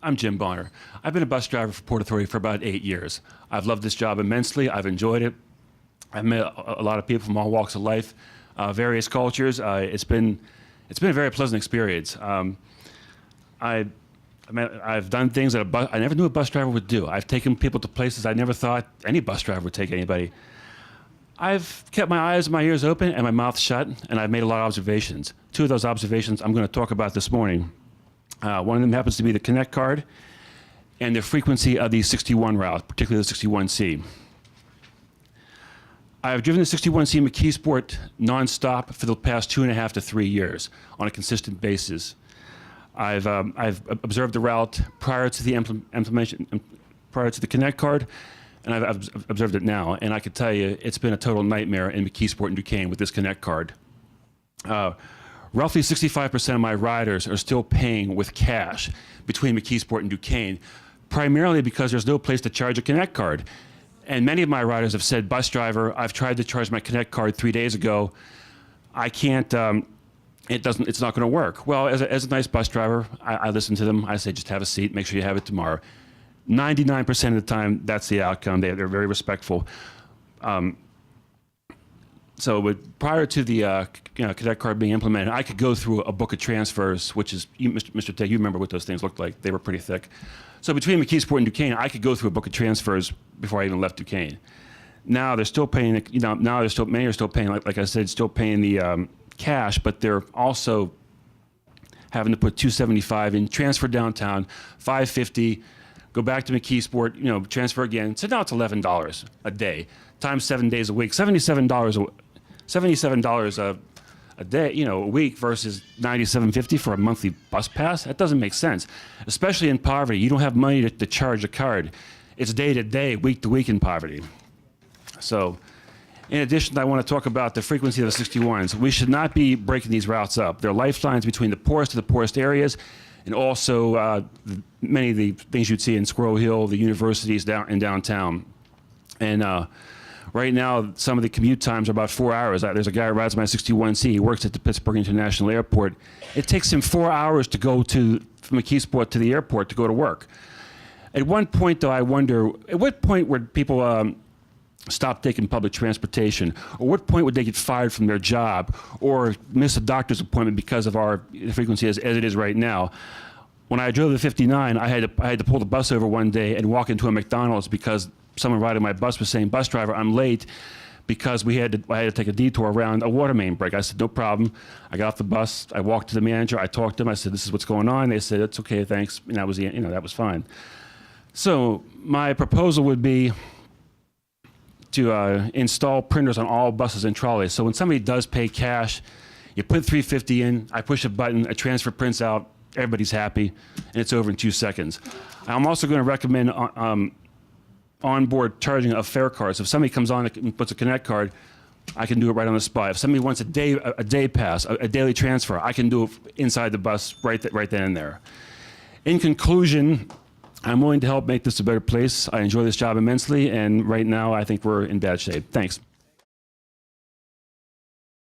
I'm Jim Bonner. I've been a bus driver for Port Authority for about 8 years. I've loved this job immensely. I've enjoyed it. I've met a lot of people from all walks of life, various cultures. It's been a very pleasant experience. I've done things that I never knew a bus driver would do. I've taken people to places I never thought any bus driver would take anybody. I've kept my eyes and my ears open and my mouth shut, and I've made a lot of observations. Two of those observations I'm going to talk about this morning. One of them happens to be the Connect card and the frequency of the 61 route, particularly the 61C. I've driven the 61C McKeesport nonstop for the past 2.5 to 3 years on a consistent basis. I've observed the route prior to the implementation, prior to the Connect card, and I've observed it now. And I can tell you, it's been a total nightmare in McKeesport and Duquesne with this Connect card. Roughly 65% of my riders are still paying with cash between McKeesport and Duquesne, primarily because there's no place to charge a Connect card. And many of my riders have said, bus driver, I've tried to charge my Connect card 3 days ago. I can't, it's not gonna work. Well, as a nice bus driver, I listen to them. I say, just have a seat, make sure you have it tomorrow. 99% of the time, that's the outcome. They're very respectful. So prior to the Connect card being implemented, I could go through a book of transfers, which is, Mr. Ted, you remember what those things looked like. They were pretty thick. So between McKeesport and Duquesne, I could go through a book of transfers before I even left Duquesne. Now they're still paying, many are still paying, like I said, still paying the cash, but they're also having to put $275 in, transfer downtown, $550, go back to McKeesport, transfer again. So now it's $11 a day, times 7 days a week, $77 a day, a week versus $97.50 for a monthly bus pass. That doesn't make sense, especially in poverty. You don't have money to charge a card. It's day to day, week to week in poverty. So, in addition, I want to talk about the frequency of the 61s. We should not be breaking these routes up. They're lifelines between the poorest of the poorest areas, and also many of the things you'd see in Squirrel Hill, the universities in downtown. And right now, some of the commute times are about 4 hours. There's a guy who rides my 61C. He works at the Pittsburgh International Airport. It takes him 4 hours to go from McKeesport to the airport to go to work. At one point, though, I wonder, at what point would people stop taking public transportation? Or what point would they get fired from their job or miss a doctor's appointment because of the frequency as it is right now? When I drove the 59, I had to pull the bus over one day and walk into a McDonald's because someone riding my bus was saying, bus driver, I'm late because I had to take a detour around a water main break. I said, no problem. I got off the bus. I walked to the manager. I talked to him. I said, this is what's going on. They said, it's okay, thanks. And that was that was fine. So my proposal would be to install printers on all buses and trolleys. So when somebody does pay cash, you put $350 in, I push a button, a transfer prints out, everybody's happy, and it's over in 2 seconds. I'm also going to recommend onboard charging of fare cards. If somebody comes on and puts a Connect card, I can do it right on the spot. If somebody wants a day pass, a daily transfer, I can do it inside the bus right then and there. In conclusion, I'm willing to help make this a better place. I enjoy this job immensely, and right now I think we're in bad shape. Thanks.